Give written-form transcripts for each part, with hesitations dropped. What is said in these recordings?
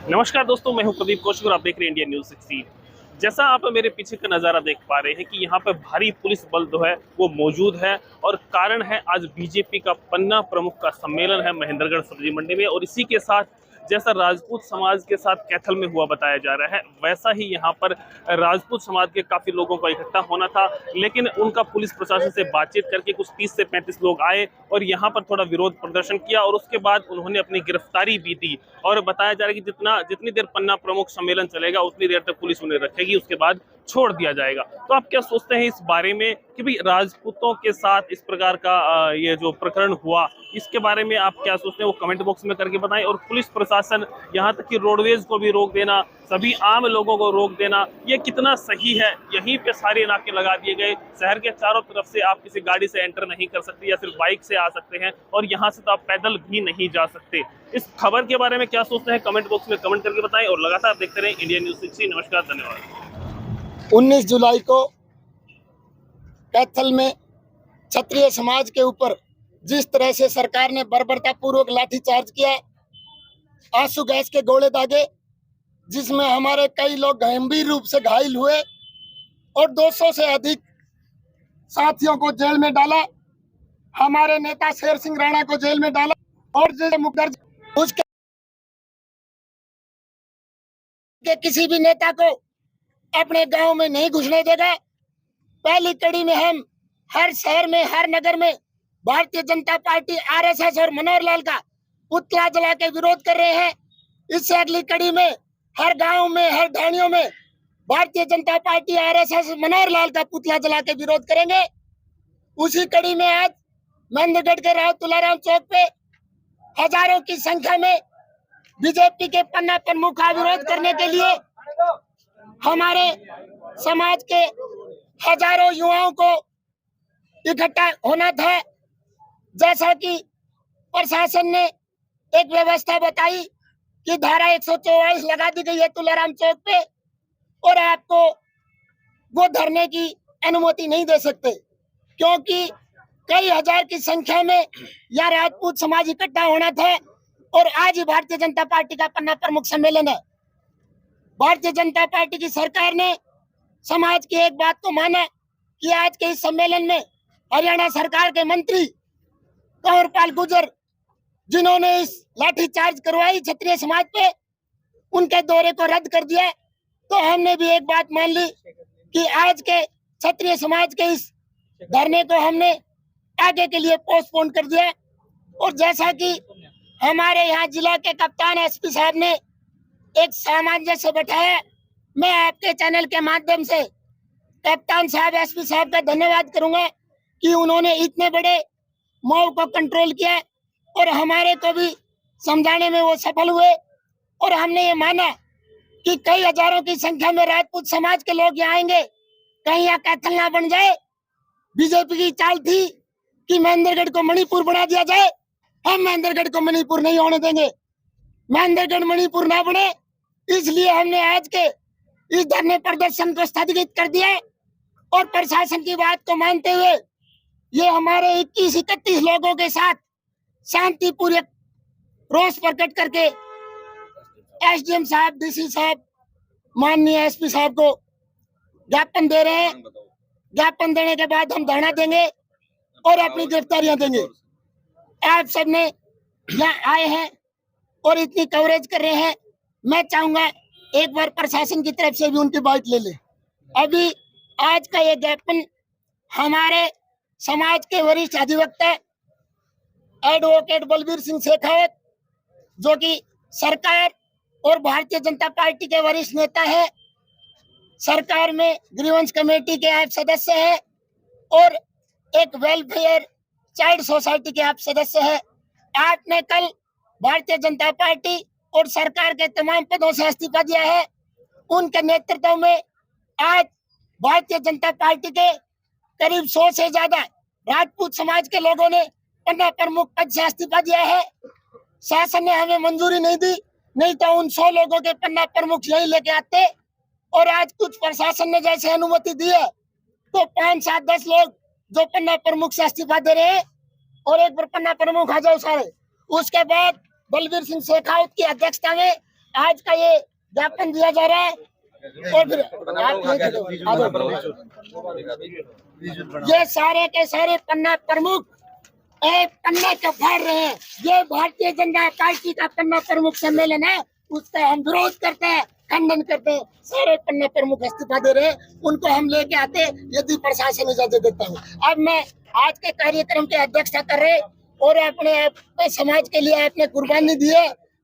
नमस्कार दोस्तों, मैं हूं प्रदीप कौशिक और आप देख रहे हैं इंडिया न्यूज 16। जैसा आप मेरे पीछे का नज़ारा देख पा रहे हैं कि यहाँ पे भारी पुलिस बल जो है वो मौजूद है और कारण है आज बीजेपी का पन्ना प्रमुख का सम्मेलन है महेंद्रगढ़ सब्जी मंडी में। और इसी के साथ जैसा राजपूत समाज के साथ कैथल में हुआ बताया जा रहा है, वैसा ही यहाँ पर राजपूत समाज के काफी लोगों का इकट्ठा होना था, लेकिन उनका पुलिस प्रशासन से बातचीत करके कुछ 30 से 35 लोग आए और यहाँ पर थोड़ा विरोध प्रदर्शन किया और उसके बाद उन्होंने अपनी गिरफ्तारी भी दी। और बताया जा रहा है कि जितनी देर पन्ना प्रमुख सम्मेलन चलेगा उतनी देर तक पुलिस उन्हें रखेगी, उसके बाद छोड़ दिया जाएगा। तो आप क्या सोचते हैं इस बारे में कि भाई राजपूतों के साथ इस प्रकार का ये जो प्रकरण हुआ, इसके बारे में आप क्या सोचते हैं वो कमेंट बॉक्स में करके बताएं। और पुलिस प्रशासन यहाँ तक कि रोडवेज को भी रोक देना, सभी आम लोगों को रोक देना, ये कितना सही है? यहीं पे सारे नाके लगा दिए गए, शहर के चारों तरफ से आप किसी गाड़ी से एंटर नहीं कर सकते या सिर्फ बाइक से आ सकते हैं और यहाँ से तो आप पैदल भी नहीं जा सकते। इस खबर के बारे में क्या सोचते हैं कमेंट बॉक्स में कमेंट करके बताएं और लगातार देखते रहें इंडिया न्यूज 16। नमस्कार, धन्यवाद। 19 जुलाई को कैथल में क्षत्रिय समाज के ऊपर जिस तरह से सरकार ने बर्बरतापूर्वक लाठीचार्ज किया, आंसू गैस के गोले दागे, जिसमें हमारे कई लोग गंभीर रूप से घायल हुए और 200 से अधिक साथियों को जेल में डाला। हमारे नेता शेर सिंह राणा को जेल में डाला और उसके किसी भी नेता को अपने गांव में नहीं घुसने देगा। पहली कड़ी में हम हर शहर में, हर नगर में भारतीय जनता पार्टी, आरएसएस और मनोहर लाल का पुतला जला के विरोध कर रहे हैं। इससे अगली कड़ी में हर गांव में, हर ढाणियों में भारतीय जनता पार्टी, आरएसएस, मनोहर लाल का पुतला जला के विरोध करेंगे। उसी कड़ी में आज महेंद्रगढ़ के राव तुलाराम चौक पे हजारों की संख्या में बीजेपी के पन्ना प्रमुख का विरोध करने के लिए हमारे समाज के हजारों युवाओं को इकट्ठा होना था। जैसा कि प्रशासन ने एक व्यवस्था बताई कि धारा 144 लगा दी गई है तुलाराम चौक पे और आपको वो धरने की अनुमति नहीं दे सकते, क्योंकि कई हजार की संख्या में यहाँ राजपूत समाज इकट्ठा होना था और आज ही भारतीय जनता पार्टी का पन्ना प्रमुख सम्मेलन है। भारतीय जनता पार्टी की सरकार ने समाज की एक बात को माना कि आज के इस सम्मेलन में हरियाणा सरकार के मंत्री कंवरपाल गुर्जर, जिन्होंने इस लाठीचार्ज करवाई क्षत्रिय समाज पे, उनके दौरे को रद्द कर दिया। तो हमने भी एक बात मान ली कि आज के क्षत्रिय समाज के इस धरने को हमने आगे के लिए पोस्टपोन कर दिया। और जैसा कि हमारे यहाँ जिला के कप्तान एसपी साहब ने एक सामंजस्य बैठाया, मैं आपके चैनल के माध्यम से कप्तान साहब, एसपी साहब का धन्यवाद करूंगा कि उन्होंने इतने बड़े मॉब को कंट्रोल किया और हमारे को भी समझाने में वो सफल हुए। और हमने ये माना कि कई हजारों की संख्या में राजपूत समाज के लोग यहाँ आएंगे, कहीं यहाँ कैथल ना बन जाए। बीजेपी की चाल थी कि महेंद्रगढ़ को मणिपुर बना दिया जाए, हम महेंद्रगढ़ को मणिपुर नहीं होने देंगे। महेंद्रगढ़ मणिपुर ना बने, इसलिए हमने आज के इस धरने प्रदर्शन को स्थगित कर दिया और प्रशासन की बात को मानते हुए ये हमारे 21-31 लोगों के साथ शांतिपूर्वक रोष प्रकट करके एसडीएम साहब, डीसी साहब, माननीय एसपी साहब को ज्ञापन दे रहे हैं। ज्ञापन देने के बाद हम धरना देंगे और अपनी गिरफ्तारियां देंगे। आप सबने यहाँ आए हैं और इतनी कवरेज कर रहे हैं, मैं चाहूंगा एक बार प्रशासन की तरफ से भी उनकी बाइट ले ले। अभी आज का ये ज्ञापन हमारे समाज के वरिष्ठ अधिवक्ता एडवोकेट बलबीर सिंह शेखावत, जो कि सरकार और भारतीय जनता पार्टी के वरिष्ठ नेता है, सरकार में ग्रीवेंस कमेटी के आप सदस्य हैं और एक वेलफेयर चाइल्ड सोसाइटी के आप सदस्य हैं। आपने कल भारतीय जनता पार्टी और सरकार के तमाम पदों से इस्तीफा दिया है। उनके नेतृत्व में आज भारतीय जनता पार्टी के करीब 100 से ज्यादा राजपूत समाज के लोगों ने पन्ना प्रमुख पद से इस्तीफा दिया है। शासन ने हमें मंजूरी नहीं दी, नहीं तो उन 100 लोगों के पन्ना प्रमुख यही लेके आते। और आज कुछ प्रशासन ने जैसे अनुमति दी है तो 5, 7, 10 लोग जो पन्ना प्रमुख से इस्तीफा दे रहे हैं और एक बार पन्ना प्रमुख आ जाओ सारे। उसके बाद बलबीर सिंह शेखावत की अध्यक्षता में आज का ये ज्ञापन दिया जा रहा है। और फिर ये सारे के सारे पन्ना प्रमुख पन्ना तो फाड़ रहे हैं। ये भारतीय जनता पार्टी का पन्ना प्रमुख सम्मेलन है, उसका हम विरोध करते हैं, खंडन करते हैं। सारे पन्ना प्रमुख इस्तीफा दे रहे हैं, उनको हम लेके आते यदि प्रशासन इजाजत देता हूँ। अब मैं आज के कार्यक्रम के अध्यक्षता कर रहे और अपने समाज के लिए अपने कुर्बानी दिए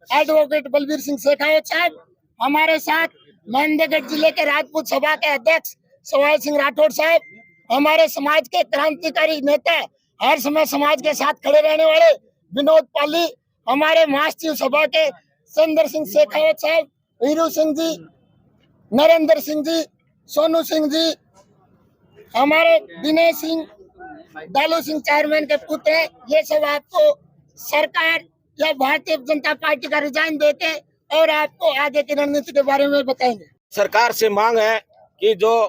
एडवोकेट बलबीर सिंह शेखावत साहब, हमारे साथ महेंद्रगढ़ जिले के राजपूत सभा के अध्यक्ष सवाई सिंह राठौड़ साहब, हमारे समाज के क्रांतिकारी नेता, हर समय समाज के साथ खड़े रहने वाले विनोद पाली, हमारे महासचिव सभा के सुंदर सिंह शेखावत साहब, वीरू सिंह जी, नरेंद्र सिंह जी, सोनू सिंह जी, हमारे दिनेश सिंह, डालू सिंह चेयरमैन के पुत्र हैं। ये सब आपको सरकार या भारतीय जनता पार्टी का रिजाइन देते और आपको आगे की रणनीति के बारे में बताएंगे। सरकार से मांग है कि जो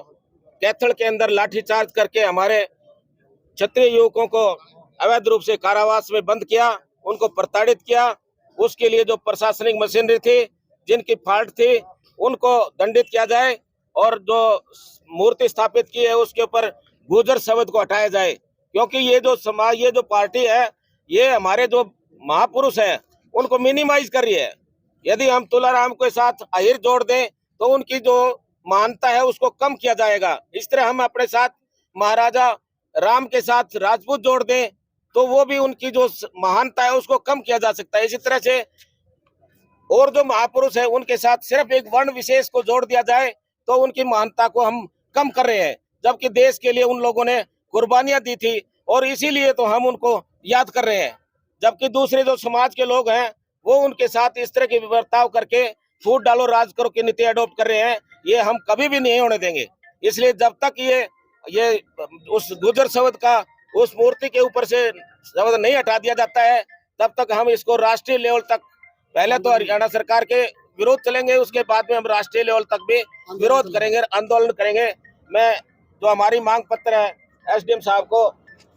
कैथल के अंदर लाठीचार्ज करके हमारे क्षत्रिय युवकों को अवैध रूप से कारावास में बंद किया, उनको प्रताड़ित किया, उसके लिए जो प्रशासनिक मशीनरी थी, जिनकी फॉल्ट थी, उनको दंडित किया जाए और जो मूर्ति स्थापित की है उसके ऊपर गुर्जर शब्द को हटाया जाए। क्योंकि ये जो समाज, ये जो पार्टी है, ये हमारे जो महापुरुष हैं उनको मिनिमाइज कर रही है। यदि हम तुलाराम के साथ अहिर जोड़ दें तो उनकी जो महानता है उसको कम किया जाएगा। इस तरह हम अपने साथ महाराजा राम के साथ राजपूत जोड़ दें तो वो भी उनकी जो महानता है उसको कम किया जा सकता है। इसी तरह से और जो महापुरुष है उनके साथ सिर्फ एक वर्ण विशेष को जोड़ दिया जाए तो उनकी महानता को हम कम कर रहे हैं, जबकि देश के लिए उन लोगों ने कुर्बानियां दी थी और इसीलिए तो हम उनको याद कर रहे हैं। जबकि दूसरे जो समाज के लोग हैं वो उनके साथ इस तरह के बर्ताव करके फूट डालो राज करो की नीति अडॉप्ट कर रहे हैं, ये हम कभी भी नहीं होने देंगे। इसलिए जब तक ये उस गुर्जर शब्द का उस मूर्ति के ऊपर से शब्द नहीं हटा दिया जाता है, तब तक हम इसको राष्ट्रीय लेवल तक, पहले तो हरियाणा सरकार के विरोध चलेंगे, उसके बाद में हम राष्ट्रीय लेवल तक भी विरोध करेंगे, आंदोलन करेंगे। मैं जो हमारी मांग पत्र है एसडीएम साहब को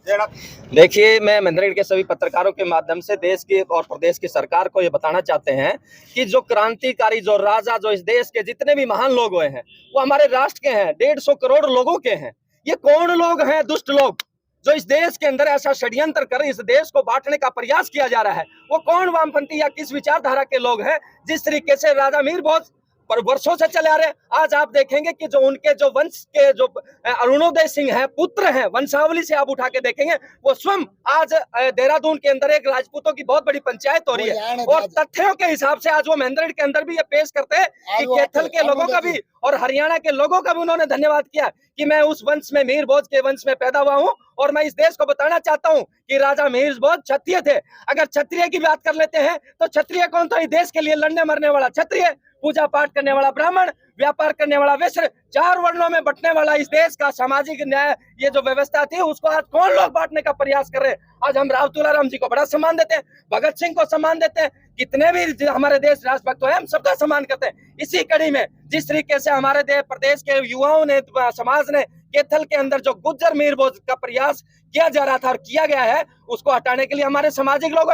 देना। देखिए, मैं महेंद्रगढ़ के सभी पत्रकारों के माध्यम से देश की और प्रदेश की सरकार को ये बताना चाहते हैं कि जो क्रांतिकारी, जो राजा, जो इस देश के जितने भी महान लोग हुए हैं वो हमारे राष्ट्र के हैं, 150 करोड़ लोगों के हैं। ये कौन लोग हैं? दुष्ट लोग जो इस देश के अंदर ऐसा षड्यंत्र कर इस देश को बांटने का प्रयास किया जा रहा है। वो कौन वामपंथी या किस विचारधारा के लोग हैं? जिस तरीके से राजा मीर बहुत पर वर्षों से चले आ रहे हैं, आज आप देखेंगे कि जो उनके जो वंश के जो अरुणोदय सिंह है, पुत्र हैं, वंशावली से आप उठा के देखेंगे, वो स्वयं आज देहरादून के अंदर एक राजपूतों की बहुत बड़ी पंचायत हो रही है। और तथ्यों के हिसाब से आज वो महेंद्रगढ़ के अंदर भी ये पेश करते हैं कि कैथल के लोगों का भी और हरियाणा के लोगों का भी उन्होंने धन्यवाद किया कि मैं उस वंश में, मीर भोज के वंश में पैदा हुआ हूँ और मैं इस देश को बताना चाहता हूँ कि राजा मीर भोज क्षत्रिय थे। अगर क्षत्रिय की बात कर लेते हैं तो क्षत्रिय कौन था? इस देश के लिए लड़ने मरने वाला क्षत्रिय, पूजा पाठ करने वाला ब्राह्मण, व्यापार करने वाला वैश्य, 4 वर्णों में बंटने वाला इस देश का सामाजिक न्याय, ये जो व्यवस्था थी उसको आज कौन लोग बांटने का प्रयास कर रहे हैं? आज हम राव तुलाराम जी को बड़ा सम्मान देते हैं, भगत सिंह को सम्मान देते हैं, कितने भी हमारे देश राष्ट्रभक्त हैं हम सबका सम्मान करते हैं। इसी कड़ी में जिस तरीके से हमारे प्रदेश के युवाओं ने, समाज ने कैथल के अंदर जो गुर्जर मीर भोज का प्रयास किया जा रहा था और किया गया है, उसको हटाने के लिए हमारे सामाजिक लोग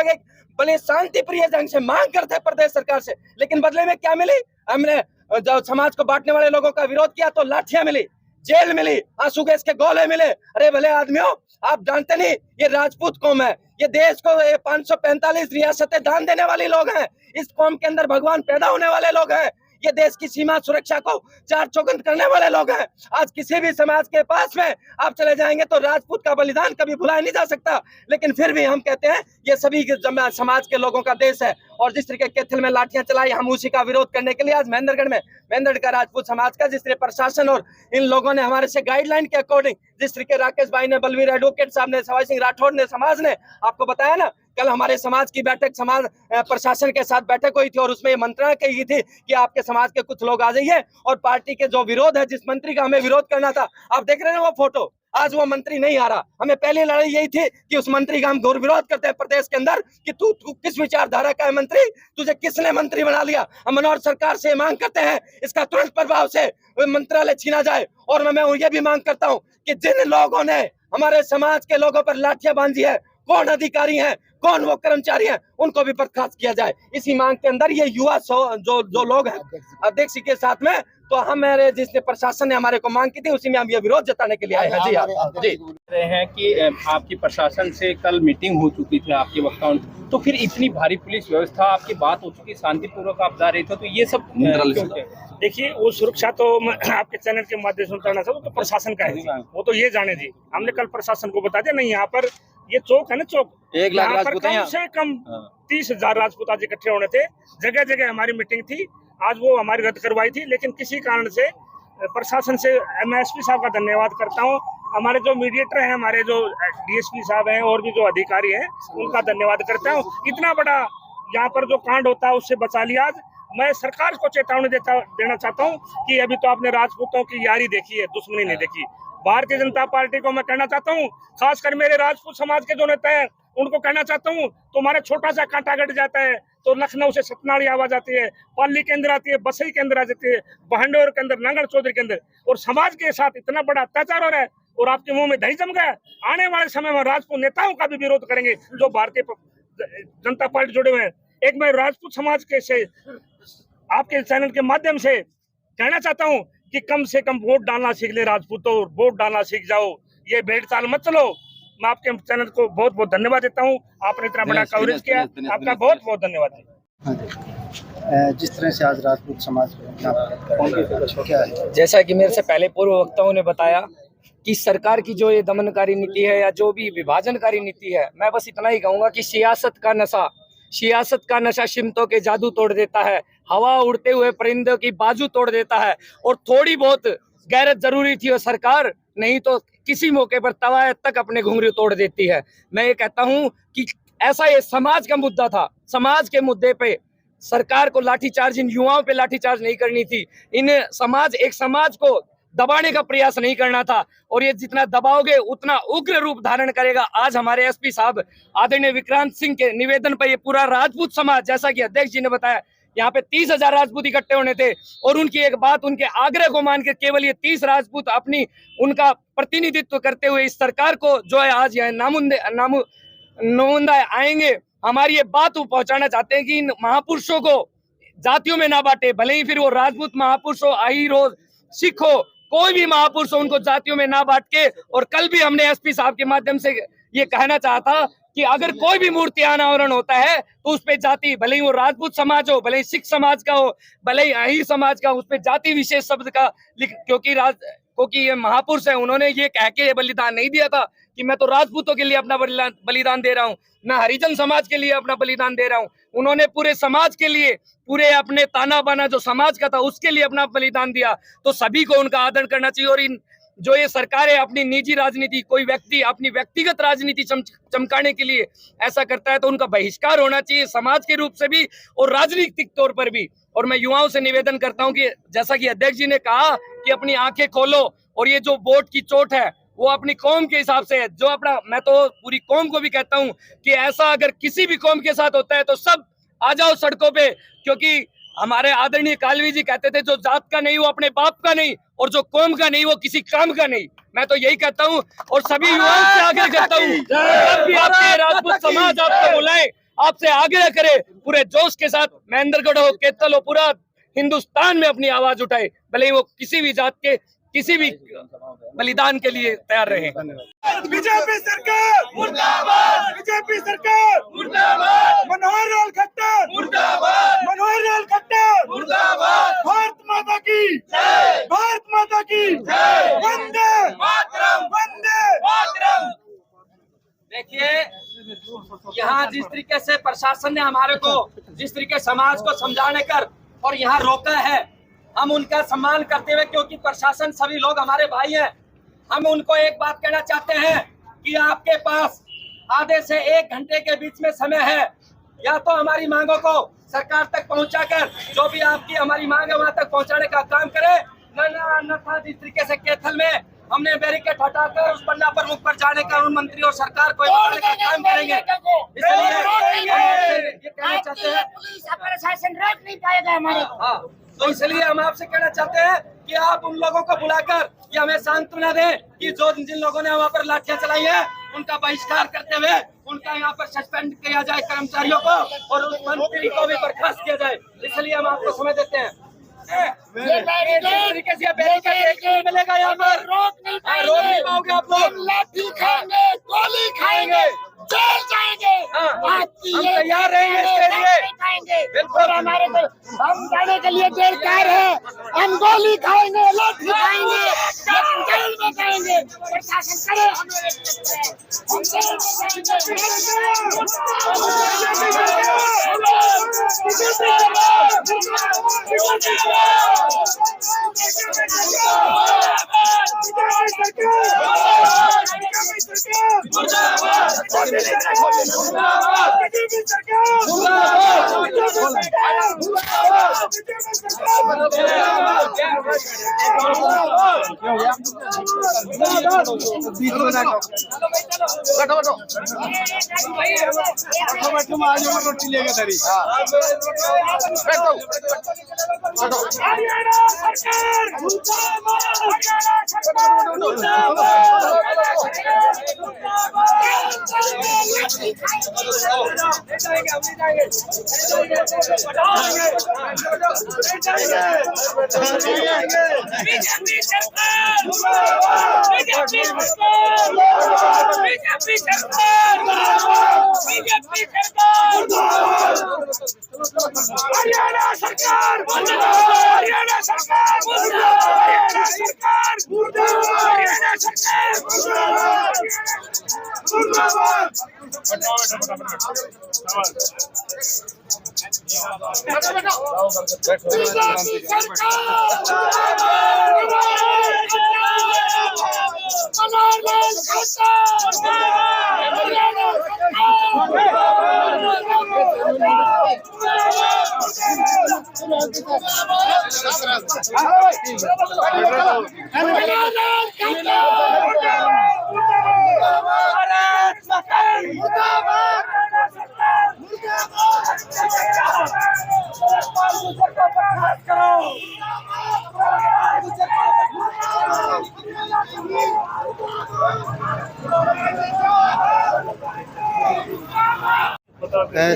बड़े शांति प्रिय ढंग से मांग करते प्रदेश सरकार से, लेकिन बदले में क्या मिली? हमने जो समाज को बांटने वाले लोगों का विरोध किया तो लाठियां मिली, जेल मिली, आंसू गैस के गोले मिले। अरे भले आदमियों, आप जानते नहीं ये राजपूत कौम है, ये देश को 545 रियासतें दान देने वाले लोग हैं। इस कौम के अंदर भगवान पैदा होने वाले लोग हैं। ये देश की सीमा सुरक्षा को चार चौगंद करने वाले लोग हैं। आज किसी भी समाज के पास में आप चले जाएंगे तो राजपूत का बलिदान कभी भुलाया नहीं जा सकता, लेकिन फिर भी हम कहते हैं ये सभी समाज के लोगों का देश है। और जिस तरीके कैथल में लाठियां चलाई, हम उसी का विरोध करने के लिए आज महेंद्रगढ़ का राजपूत समाज का, जिस तरह प्रशासन और इन लोगों ने हमारे से गाइडलाइन के अकॉर्डिंग, जिस तरीके राकेश भाई ने, बलवीर एडवोकेट साहब ने, सवाई सिंह राठौड़ ने, समाज ने आपको बताया ना, कल हमारे समाज की बैठक, समाज प्रशासन के साथ बैठक हुई थी और उसमें मंत्रणा की थी कि आपके समाज के कुछ लोग आ जाइए और पार्टी के जो विरोध है, जिस मंत्री का हमें विरोध करना था, आप देख रहे हैं वो फोटो, आज वो मंत्री नहीं आ रहा। हमें पहली लड़ाई यही थी कि उस मंत्री का हम घोर विरोध करते हैं प्रदेश के अंदर कि तू किस विचारधारा का है मंत्री, तुझे किसने मंत्री बना लिया। हम मनोहर सरकार से मांग करते हैं इसका तुरंत प्रभाव से मंत्रालय छीना जाए। और मैं ये भी मांग करता हूँ कि जिन लोगों ने हमारे समाज के लोगों पर लाठियां बांधी है, कौन अधिकारी हैं, कौन वो कर्मचारी हैं उनको भी बर्खास्त किया जाए। इसी मांग के अंदर ये युवा जो लोग हैं अध्यक्ष के साथ में, तो हमारे जिसने प्रशासन ने हमारे को मांग की थी उसी में हम ये विरोध जताने के लिए आए हैं। जी हाँ जी। रहे हैं कि आपकी प्रशासन से कल मीटिंग हो चुकी थी आपके वक्ताओं, तो फिर इतनी भारी पुलिस व्यवस्था, आपकी बात हो चुकी, शांतिपूर्वक आप जा रहे थे, तो ये सब क्यों थे? देखिए, वो सुरक्षा तो मैं आपके चैनल के माध्यम से बताना चाहूँ, तो प्रशासन का है, वो तो ये जाने जी। हमने कल प्रशासन को बता दिया, नहीं यहाँ पर ये चौक है ना, चौक 1 लाख यहाँ पर राजपूत कम से कम 30,000 राजपूत आज इकट्ठे होने थे। जगह जगह हमारी मीटिंग थी, आज वो हमारी रद्द करवाई थी, लेकिन किसी कारण से प्रशासन से मैं एसपी साहब का धन्यवाद करता हूँ, हमारे जो मीडिएटर हैं, हमारे जो डीएसपी साहब हैं और भी जो अधिकारी हैं, उनका धन्यवाद करता हूँ। इतना बड़ा यहाँ पर जो कांड होता है उससे बचा लिया। आज मैं सरकार को चेतावनी देना चाहता हूँ कि अभी तो आपने राजपूतों की यारी देखी है, दुश्मनी नहीं देखी। भारतीय जनता पार्टी को मैं कहना चाहता हूँ, खासकर मेरे राजपूत समाज के जो नेता हैं उनको कहना चाहता हूँ, तुम्हारा छोटा सा कांटा गड़ जाता है तो लखनऊ से सतनाड़ी आवाज आती है, पाली के अंदर आती है, बसई के अंदर आ जाती है, बहंडोर के अंदर, नांगड़ चौधरी के अंदर, और समाज के साथ इतना बड़ा अत्याचार हो रहा है और आपके मुंह में दही जम गया। आने वाले समय में राजपूत नेताओं का भी विरोध करेंगे जो भारतीय जनता पार्टी जुड़े हुए हैं। एक मैं राजपूत समाज के से आपके चैनल के माध्यम से कहना चाहता हूँ कि कम से कम वोट डालना सीख ले राजपूतों, वोट डालना सीख जाओ, ये भेड़ चाल मत चलो। मैं आपके चैनल को बहुत बहुत धन्यवाद देता हूँ, आपने इतना बड़ा कवरेज किया, आपका बहुत बहुत धन्यवाद। जिस तरह से आज राजपूत समाज क्या है, जैसा कि मेरे से पहले पूर्व वक्ताओं ने बताया कि सरकार की जो ये दमनकारी नीति है या जो भी विभाजनकारी नीति है, मैं बस इतना ही कहूँगा कि सियासत का नशा शिमतों के जादू तोड़ देता है, हवा उड़ते हुए परिंदों की बाजू तोड़ देता है, और थोड़ी बहुत गैरत जरूरी थी और सरकार नहीं तो किसी मौके पर तवायत तक अपने घुंघरू तोड़ देती है। मैं ये कहता हूँ कि ऐसा ये समाज का मुद्दा था, समाज के मुद्दे पे सरकार को लाठीचार्ज, इन युवाओं पे लाठीचार्ज नहीं करनी थी, एक समाज को दबाने का प्रयास नहीं करना था, और ये जितना दबाओगे उतना उग्र रूप धारण करेगा। आज हमारे एसपी साहब आदरणीय विक्रांत सिंह के निवेदन पर ये पूरा राजपूत समाज, जैसा कि अध्यक्ष जी ने बताया, यहाँ पे 30,000 राजपूत इकट्ठे होने थे, और उनकी एक बात, उनके आग्रह को मानकर केवल ये 30 राजपूत उनका प्रतिनिधित्व करते हुए इस सरकार को जो है आज यहाँ नुमाइंदा आएंगे, हमारी ये बात वो पहुंचाना चाहते हैं कि इन महापुरुषों को जातियों में ना बांटे, भले ही फिर वो राजपूत महापुरुष हो, आहिर हो, सिख हो, कोई भी महापुरुष हो, उनको जातियों में ना बांट के। और कल भी हमने एसपी साहब के माध्यम से ये कहना चाहता कि अगर कोई भी मूर्ति अनावरण होता है तो उस पे जाति, भले ही वो राजपूत समाज हो, भले ही सिख समाज का हो, भले ही आहिर समाज का, उस पे जाति विशेष शब्द का क्योंकि ये महापुरुष है, उन्होंने ये कह के बलिदान नहीं दिया था कि मैं तो राजपूतों के लिए अपना बलिदान दे रहा हूँ, मैं हरिजन समाज के लिए अपना बलिदान दे रहा हूँ। उन्होंने पूरे समाज के लिए, पूरे अपने ताना बाना जो समाज का था उसके लिए अपना बलिदान दिया। तो सभी को उनका आदर करना चाहिए। और इन जो ये सरकार है अपनी निजी राजनीति, कोई व्यक्ति अपनी व्यक्तिगत राजनीति चमकाने के लिए ऐसा करता है तो उनका बहिष्कार होना चाहिए, समाज के रूप से भी और राजनीतिक तौर पर भी। और मैं युवाओं से निवेदन करता हूं कि जैसा कि अध्यक्ष जी ने कहा कि अपनी आंखें खोलो, और ये जो वोट की चोट है वो अपनी कौम के हिसाब से है, जो अपना, मैं तो पूरी कौम को भी कहता हूं कि ऐसा अगर किसी भी कौम के साथ होता है तो सब आ जाओ सड़कों पे, क्योंकि हमारे आदरणीय कालवी जी कहते थे जो जात का नहीं वो अपने बाप का नहीं, और जो कौम का नहीं वो किसी काम का नहीं। मैं तो यही कहता हूं और सभी युवाओं से आग्रह करता हूं, जब भी आपके राजपूत समाज आपको बुलाए, आपसे आग्रह करे, पूरे जोश के साथ महेंद्रगढ़ हो, केतल हो, पूरा हिंदुस्तान में अपनी आवाज उठाए, भले ही वो किसी भी जात के किसी भी बलिदान के लिए तैयार रहे। बीजेपी सरकार मुर्दाबाद, बीजेपी सरकार मुर्दाबाद, मनोहर लाल खट्टर मुर्दाबाद, मनोहर लाल खट्टर मुर्दाबाद, भारत माता की जय, भारत माता की जय, वंदे मातरम, वंदे मातरम। देखिए यहाँ जिस तरीके से प्रशासन ने हमारे को, जिस तरीके समाज को समझाने कर और यहाँ रोका है, हम उनका सम्मान करते हुए, क्योंकि प्रशासन सभी लोग हमारे भाई हैं, हम उनको एक बात कहना चाहते हैं कि आपके पास आधे से 1 घंटे के बीच में समय है, या तो हमारी मांगों को सरकार तक पहुंचाकर जो भी आपकी हमारी मांग है वहां तक पहुंचाने का काम करें, अन्यथा जिस तरीके से कैथल में हमने बैरिकेड हटाकर उस पन्ना प्रमुख पर जाने का उन मंत्री और सरकार को बताने का काम करेंगे। इसलिए ये कहना चाहते हैं, पुलिस प्रशासन रोक नहीं पाएगा हमारे को। हाँ, तो इसलिए हम आपसे कहना चाहते हैं कि आप उन लोगों को बुलाकर ये हमें सांत्वना दें कि जो जिन लोगों ने वहाँ पर लाठियां चलाई है उनका बहिष्कार करते हुए उनका यहाँ पर सस्पेंड किया जाए कर्मचारियों को और उस मंत्री को भी बर्खास्त किया जाए। इसलिए हम आपको समय देते हैं। तरीके से बैरिकेड मिलेगा यहाँ पर, रोक नहीं पाओगे आप लोग। लाठी खाएंगे, गोली खाएंगे, जेल जाएंगे। हम तैयार रहेंगे इसके लिए। बिल्कुल हमारे को हम जाने के लिए जेल तैयार है। हम गोली खाएंगे, लाठी खाएंगे, लेकिन जेल में जाएंगे। प्रशासन करे हम जेल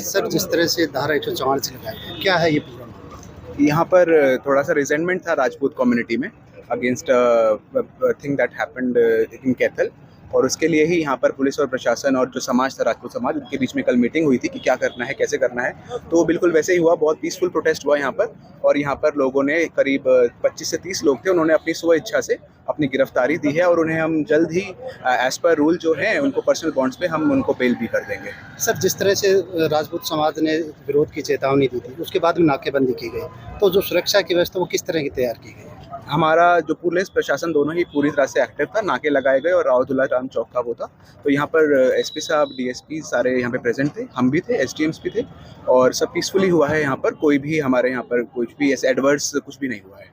सर, जिस तरह से धारा 144 लगाई है, क्या है ये पूरा? यहाँ पर थोड़ा सा रिजेंटमेंट था राजपूत कम्युनिटी में against thing that happened in Kaithal, और उसके लिए ही यहाँ पर पुलिस और प्रशासन और जो समाज था, राजपूत समाज, उनके बीच में कल मीटिंग हुई थी कि क्या करना है, कैसे करना है। तो बिल्कुल वैसे ही हुआ, बहुत पीसफुल प्रोटेस्ट हुआ यहाँ पर, और यहाँ पर लोगों ने करीब 25 से 30 लोग थे, उन्होंने अपनी स्व इच्छा से अपनी गिरफ्तारी दी है, और उन्हें हम जल्द ही एज पर रूल जो है उनको पर्सनल बॉन्ड्स पे हम उनको बेल भी कर देंगे। सर, जिस तरह से राजपूत समाज ने विरोध की चेतावनी दी थी, उसके बाद भी नाकेबंदी की गई, तो जो सुरक्षा की व्यवस्था वो किस तरह की तैयार की गई? हमारा जो पुलिस प्रशासन दोनों ही पूरी तरह से एक्टिव था, नाके लगाए गए और रावतुल्ला राम चौक का वो था। तो यहाँ पर एसपी साहब, डीएसपी सारे यहाँ पे प्रेजेंट थे, हम भी थे, एसडीएम्स भी थे, और सब पीसफुली हुआ है यहाँ पर। कोई भी हमारे यहाँ पर कुछ भी ऐसे एडवर्स कुछ भी नहीं हुआ है।